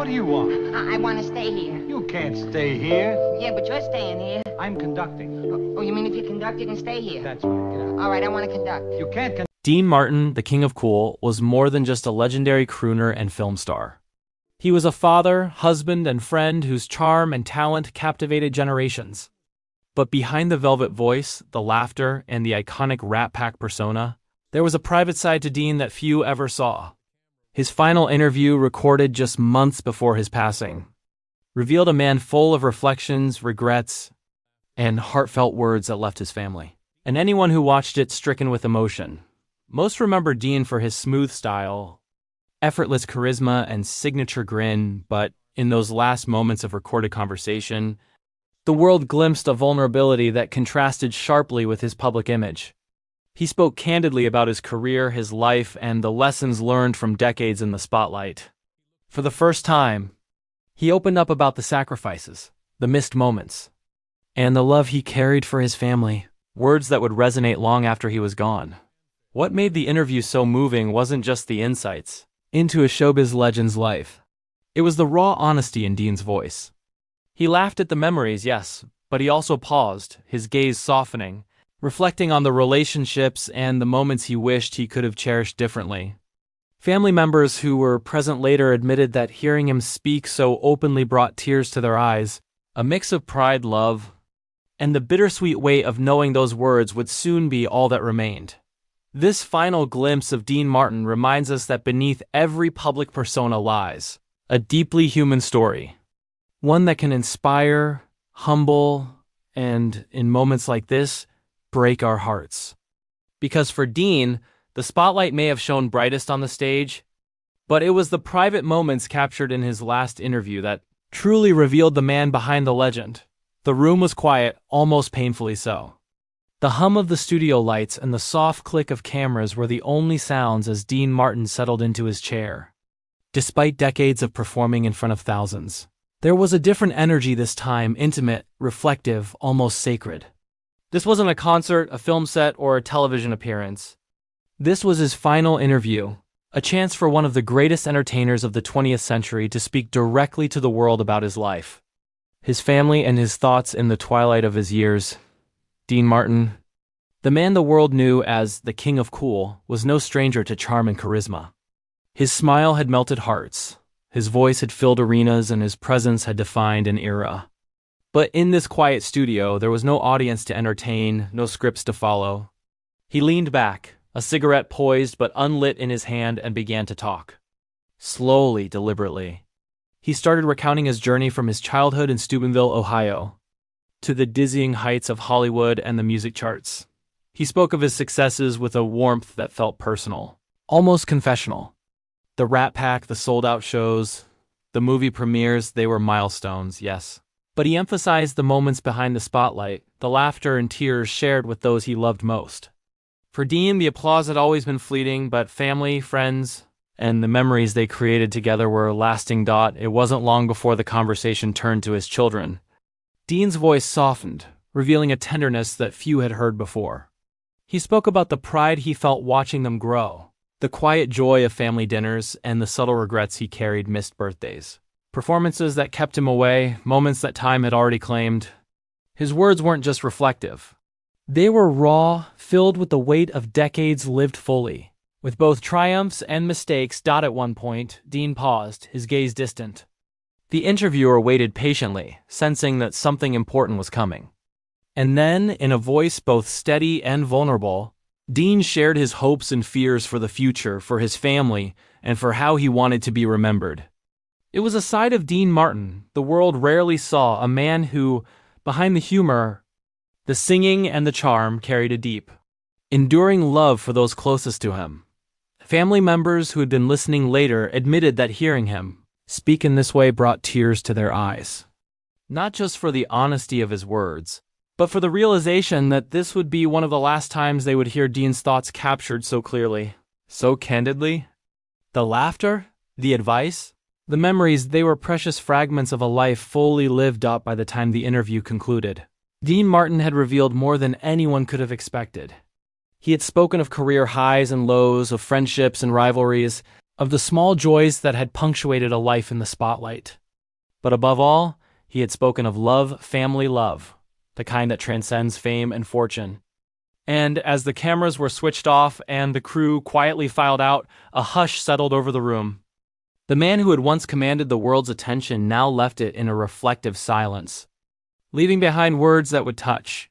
What do you want? I want to stay here. You can't stay here. Yeah, but you're staying here. I'm conducting. Oh, you mean if you conduct, you can stay here? That's right. Get out. All right, I want to conduct. You can't Dean Martin, the King of Cool, was more than just a legendary crooner and film star. He was a father, husband, and friend whose charm and talent captivated generations. But behind the velvet voice, the laughter, and the iconic Rat Pack persona, there was a private side to Dean that few ever saw. His final interview, recorded just months before his passing, revealed a man full of reflections, regrets, and heartfelt words that left his family, and anyone who watched it stricken with emotion. Most remember Dean for his smooth style, effortless charisma, and signature grin, but in those last moments of recorded conversation, the world glimpsed a vulnerability that contrasted sharply with his public image. He spoke candidly about his career, his life, and the lessons learned from decades in the spotlight. For the first time, he opened up about the sacrifices, the missed moments, and the love he carried for his family, words that would resonate long after he was gone. What made the interview so moving wasn't just the insights into a showbiz legend's life. It was the raw honesty in Dean's voice. He laughed at the memories, yes, but he also paused, his gaze softening, reflecting on the relationships and the moments he wished he could have cherished differently. Family members who were present later admitted that hearing him speak so openly brought tears to their eyes, a mix of pride, love, and the bittersweet weight of knowing those words would soon be all that remained. This final glimpse of Dean Martin reminds us that beneath every public persona lies a deeply human story, one that can inspire, humble, and, in moments like this, break our hearts. Because for Dean, the spotlight may have shone brightest on the stage, but it was the private moments captured in his last interview that truly revealed the man behind the legend. The room was quiet, almost painfully so. The hum of the studio lights and the soft click of cameras were the only sounds as Dean Martin settled into his chair. Despite decades of performing in front of thousands, there was a different energy this time, intimate, reflective, almost sacred. This wasn't a concert, a film set, or a television appearance. This was his final interview, a chance for one of the greatest entertainers of the 20th century to speak directly to the world about his life, his family, and his thoughts in the twilight of his years. Dean Martin, the man the world knew as the King of Cool, was no stranger to charm and charisma. His smile had melted hearts, his voice had filled arenas, and his presence had defined an era. But in this quiet studio, there was no audience to entertain, no scripts to follow. He leaned back, a cigarette poised but unlit in his hand, and began to talk. Slowly, deliberately. He started recounting his journey from his childhood in Steubenville, Ohio, to the dizzying heights of Hollywood and the music charts. He spoke of his successes with a warmth that felt personal, almost confessional. The Rat Pack, the sold-out shows, the movie premieres, they were milestones, yes. But he emphasized the moments behind the spotlight, the laughter and tears shared with those he loved most. For Dean, the applause had always been fleeting, but family, friends, and the memories they created together were a lasting dot. It wasn't long before the conversation turned to his children. Dean's voice softened, revealing a tenderness that few had heard before. He spoke about the pride he felt watching them grow, the quiet joy of family dinners, and the subtle regrets he carried missed birthdays. Performances that kept him away, moments that time had already claimed. His words weren't just reflective. They were raw, filled with the weight of decades lived fully. With both triumphs and mistakes dot at one point, Dean paused, his gaze distant. The interviewer waited patiently, sensing that something important was coming. And then, in a voice both steady and vulnerable, Dean shared his hopes and fears for the future, for his family, and for how he wanted to be remembered. It was a side of Dean Martin the world rarely saw, a man who, behind the humor, the singing, and the charm, carried a deep, enduring love for those closest to him. Family members who had been listening later admitted that hearing him speak in this way brought tears to their eyes. Not just for the honesty of his words, but for the realization that this would be one of the last times they would hear Dean's thoughts captured so clearly, so candidly. The laughter, the advice, the memories, they were precious fragments of a life fully lived up by the time the interview concluded. Dean Martin had revealed more than anyone could have expected. He had spoken of career highs and lows, of friendships and rivalries, of the small joys that had punctuated a life in the spotlight. But above all, he had spoken of love, family love, the kind that transcends fame and fortune. And as the cameras were switched off and the crew quietly filed out, a hush settled over the room. The man who had once commanded the world's attention now left it in a reflective silence, leaving behind words that would touch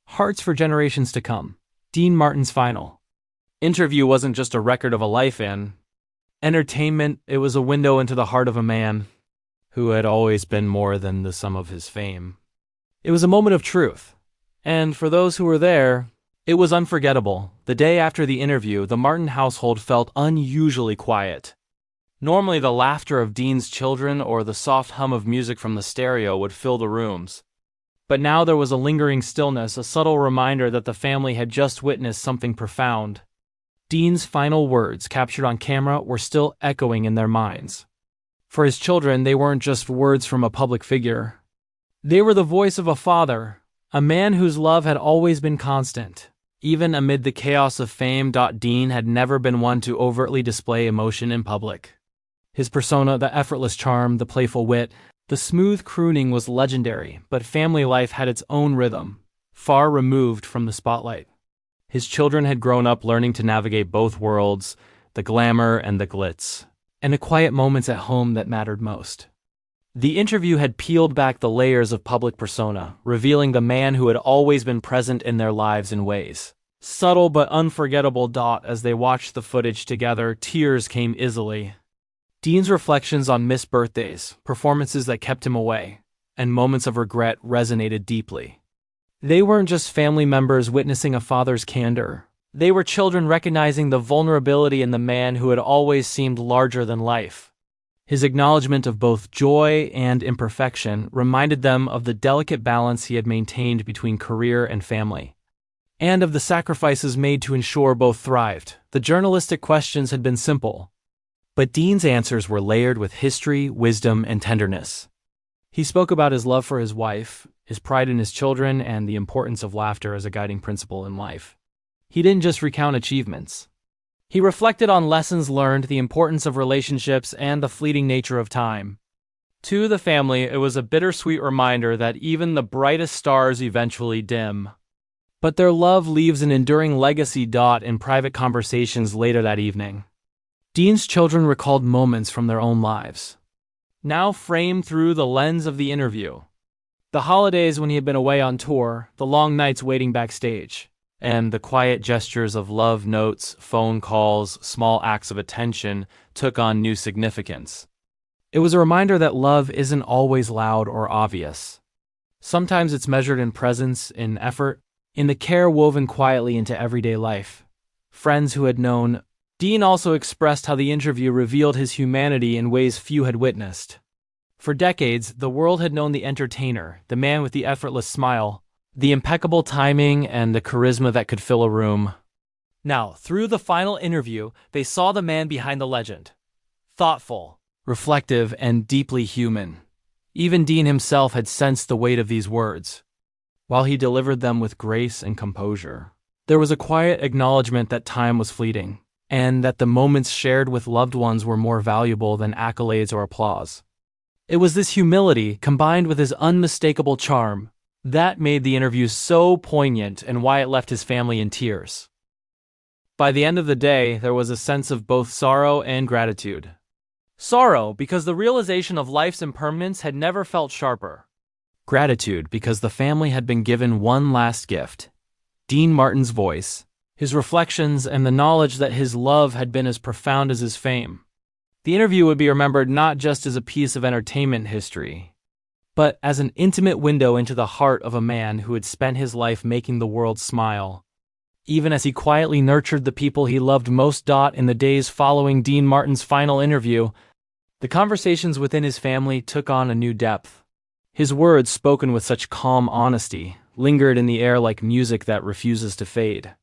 hearts for generations to come. Dean Martin's final interview wasn't just a record of a life in entertainment, it was a window into the heart of a man who had always been more than the sum of his fame. It was a moment of truth, and for those who were there, it was unforgettable. The day after the interview, the Martin household felt unusually quiet. Normally, the laughter of Dean's children or the soft hum of music from the stereo would fill the rooms. But now there was a lingering stillness, a subtle reminder that the family had just witnessed something profound. Dean's final words, captured on camera, were still echoing in their minds. For his children, they weren't just words from a public figure. They were the voice of a father, a man whose love had always been constant. Even amid the chaos of fame, Dean had never been one to overtly display emotion in public. His persona, the effortless charm, the playful wit, the smooth crooning was legendary, but family life had its own rhythm, far removed from the spotlight. His children had grown up learning to navigate both worlds, the glamour and the glitz, and the quiet moments at home that mattered most. The interview had peeled back the layers of public persona, revealing the man who had always been present in their lives in ways subtle but unforgettable. As they watched the footage together, tears came easily. Dean's reflections on missed birthdays, performances that kept him away, and moments of regret resonated deeply. They weren't just family members witnessing a father's candor. They were children recognizing the vulnerability in the man who had always seemed larger than life. His acknowledgement of both joy and imperfection reminded them of the delicate balance he had maintained between career and family, and of the sacrifices made to ensure both thrived. The journalistic questions had been simple, but Dean's answers were layered with history, wisdom, and tenderness. He spoke about his love for his wife, his pride in his children, and the importance of laughter as a guiding principle in life. He didn't just recount achievements. He reflected on lessons learned, the importance of relationships, and the fleeting nature of time. To the family, it was a bittersweet reminder that even the brightest stars eventually dim. But their love leaves an enduring legacy. In private conversations later that evening, Dean's children recalled moments from their own lives, now framed through the lens of the interview. The holidays when he had been away on tour, the long nights waiting backstage, and the quiet gestures of love notes, phone calls, small acts of attention took on new significance. It was a reminder that love isn't always loud or obvious. Sometimes it's measured in presence, in effort, in the care woven quietly into everyday life. Friends who had known Dean also expressed how the interview revealed his humanity in ways few had witnessed. For decades, the world had known the entertainer, the man with the effortless smile, the impeccable timing, and the charisma that could fill a room. Now, through the final interview, they saw the man behind the legend. Thoughtful, reflective, and deeply human. Even Dean himself had sensed the weight of these words, while he delivered them with grace and composure. There was a quiet acknowledgement that time was fleeting, and that the moments shared with loved ones were more valuable than accolades or applause. It was this humility, combined with his unmistakable charm, that made the interview so poignant and why it left his family in tears. By the end of the day, there was a sense of both sorrow and gratitude. Sorrow, because the realization of life's impermanence had never felt sharper. Gratitude, because the family had been given one last gift: Dean Martin's voice, his reflections, and the knowledge that his love had been as profound as his fame. The interview would be remembered not just as a piece of entertainment history, but as an intimate window into the heart of a man who had spent his life making the world smile, even as he quietly nurtured the people he loved most. In the days following Dean Martin's final interview, the conversations within his family took on a new depth. His words, spoken with such calm honesty, lingered in the air like music that refuses to fade.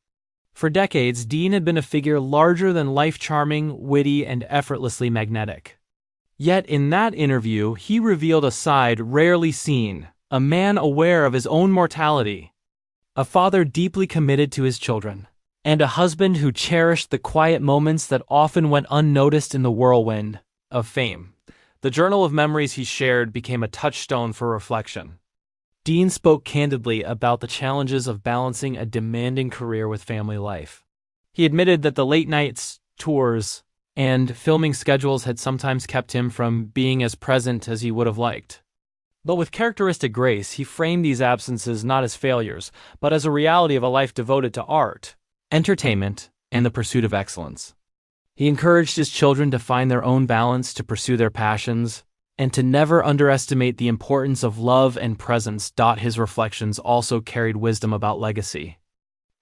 For decades, Dean had been a figure larger than life, charming, witty, and effortlessly magnetic. Yet in that interview, he revealed a side rarely seen, a man aware of his own mortality, a father deeply committed to his children, and a husband who cherished the quiet moments that often went unnoticed in the whirlwind of fame. The journal of memories he shared became a touchstone for reflection. Dean spoke candidly about the challenges of balancing a demanding career with family life. He admitted that the late nights, tours, and filming schedules had sometimes kept him from being as present as he would have liked. But with characteristic grace, he framed these absences not as failures, but as a reality of a life devoted to art, entertainment, and the pursuit of excellence. He encouraged his children to find their own balance, to pursue their passions, and to never underestimate the importance of love and presence. His reflections also carried wisdom about legacy.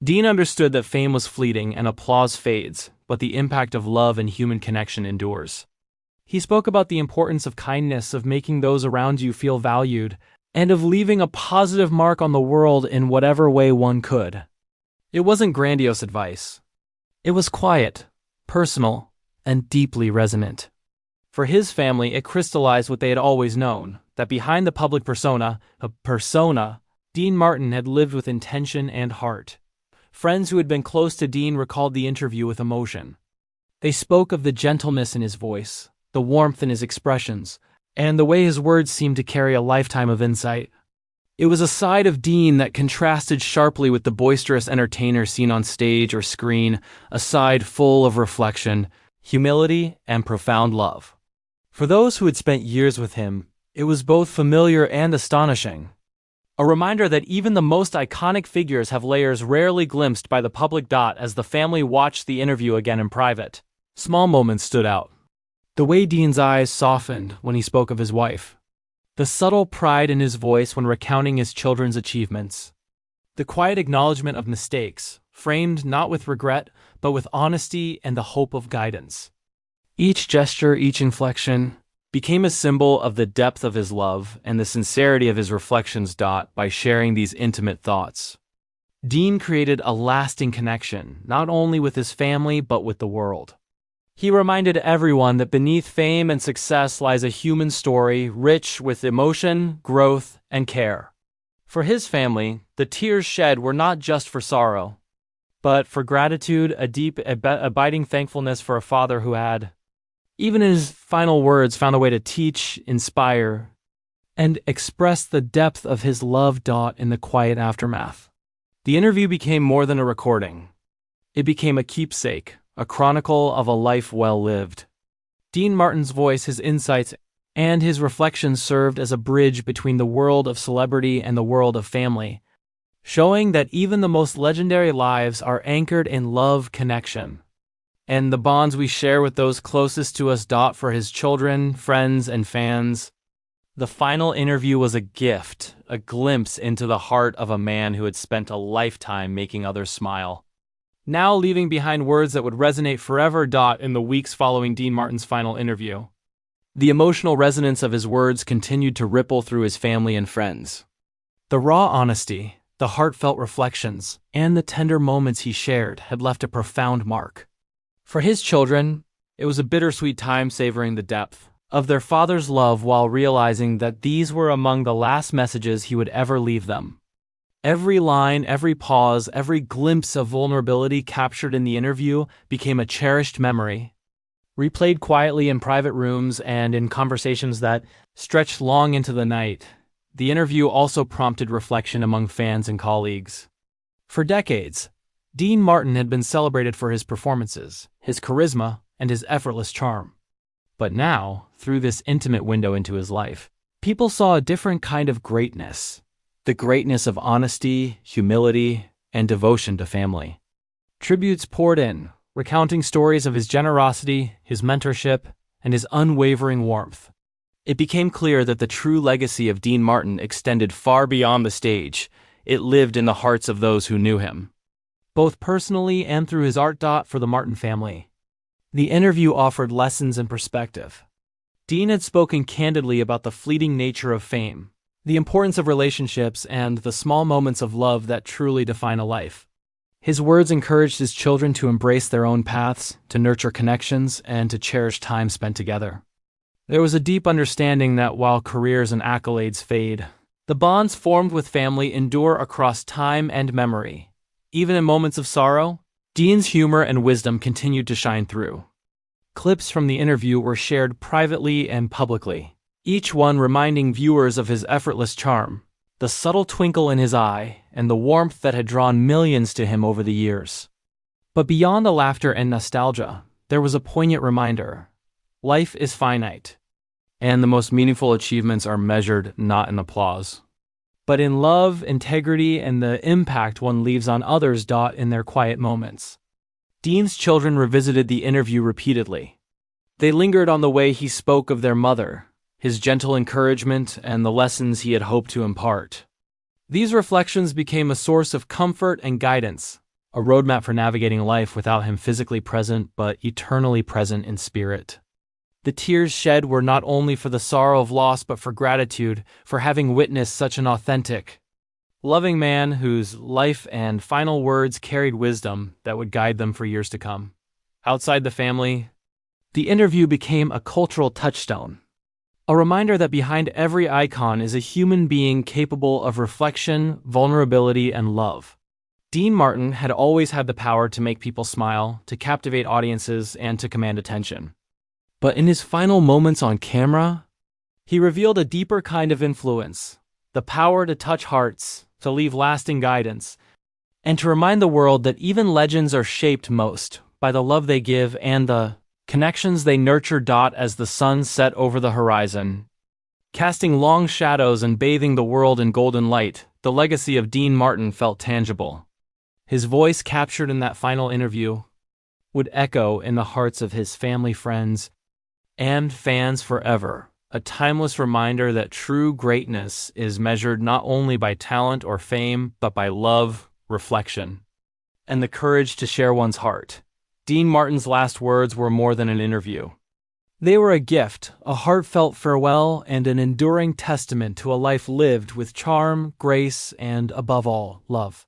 Dean understood that fame was fleeting and applause fades, but the impact of love and human connection endures. He spoke about the importance of kindness, of making those around you feel valued, and of leaving a positive mark on the world in whatever way one could. It wasn't grandiose advice. It was quiet, personal, and deeply resonant. For his family, it crystallized what they had always known, that behind the public persona, Dean Martin had lived with intention and heart. Friends who had been close to Dean recalled the interview with emotion. They spoke of the gentleness in his voice, the warmth in his expressions, and the way his words seemed to carry a lifetime of insight. It was a side of Dean that contrasted sharply with the boisterous entertainer seen on stage or screen, a side full of reflection, humility, and profound love. For those who had spent years with him, it was both familiar and astonishing. A reminder that even the most iconic figures have layers rarely glimpsed by the public. As the family watched the interview again in private, small moments stood out. The way Dean's eyes softened when he spoke of his wife. The subtle pride in his voice when recounting his children's achievements. The quiet acknowledgement of mistakes, framed not with regret, but with honesty and the hope of guidance. Each gesture, each inflection, became a symbol of the depth of his love and the sincerity of his reflections. By sharing these intimate thoughts, Dean created a lasting connection, not only with his family, but with the world. He reminded everyone that beneath fame and success lies a human story rich with emotion, growth, and care. For his family, the tears shed were not just for sorrow, but for gratitude, a deep, abiding thankfulness for a father who had, even in his final words, found a way to teach, inspire, and express the depth of his love. In the quiet aftermath, the interview became more than a recording. It became a keepsake, a chronicle of a life well lived. Dean Martin's voice, his insights, and his reflections served as a bridge between the world of celebrity and the world of family, showing that even the most legendary lives are anchored in love, connection, and the bonds we share with those closest to us. For his children, friends, and fans, the final interview was a gift, a glimpse into the heart of a man who had spent a lifetime making others smile, now leaving behind words that would resonate forever. In the weeks following Dean Martin's final interview, the emotional resonance of his words continued to ripple through his family and friends. The raw honesty, the heartfelt reflections, and the tender moments he shared had left a profound mark. For his children, it was a bittersweet time, savoring the depth of their father's love while realizing that these were among the last messages he would ever leave them. Every line, every pause, every glimpse of vulnerability captured in the interview became a cherished memory, replayed quietly in private rooms and in conversations that stretched long into the night. The interview also prompted reflection among fans and colleagues. For decades, Dean Martin had been celebrated for his performances, his charisma, and his effortless charm. But now, through this intimate window into his life, people saw a different kind of greatness, the greatness of honesty, humility, and devotion to family. Tributes poured in, recounting stories of his generosity, his mentorship, and his unwavering warmth. It became clear that the true legacy of Dean Martin extended far beyond the stage. It lived in the hearts of those who knew him, both personally and through his art. For the Martin family, the interview offered lessons and perspective. Dean had spoken candidly about the fleeting nature of fame, the importance of relationships, and the small moments of love that truly define a life. His words encouraged his children to embrace their own paths, to nurture connections, and to cherish time spent together. There was a deep understanding that while careers and accolades fade, the bonds formed with family endure across time and memory. Even in moments of sorrow, Dean's humor and wisdom continued to shine through. Clips from the interview were shared privately and publicly, each one reminding viewers of his effortless charm, the subtle twinkle in his eye, and the warmth that had drawn millions to him over the years. But beyond the laughter and nostalgia, there was a poignant reminder: life is finite, and the most meaningful achievements are measured not in applause, but in love, integrity, and the impact one leaves on others. In their quiet moments, Dean's children revisited the interview repeatedly. They lingered on the way he spoke of their mother, his gentle encouragement, and the lessons he had hoped to impart. These reflections became a source of comfort and guidance, a roadmap for navigating life without him physically present but eternally present in spirit. The tears shed were not only for the sorrow of loss but for gratitude for having witnessed such an authentic, loving man whose life and final words carried wisdom that would guide them for years to come. Outside the family, the interview became a cultural touchstone, a reminder that behind every icon is a human being capable of reflection, vulnerability, and love. Dean Martin had always had the power to make people smile, to captivate audiences, and to command attention. But in his final moments on camera, he revealed a deeper kind of influence, the power to touch hearts, to leave lasting guidance, and to remind the world that even legends are shaped most by the love they give and the connections they nurture. As the sun set over the horizon, casting long shadows and bathing the world in golden light, the legacy of Dean Martin felt tangible. His voice, captured in that final interview, would echo in the hearts of his family, friends, and fans forever, a timeless reminder that true greatness is measured not only by talent or fame, but by love, reflection, and the courage to share one's heart. Dean Martin's last words were more than an interview. They were a gift, a heartfelt farewell, and an enduring testament to a life lived with charm, grace, and, above all, love.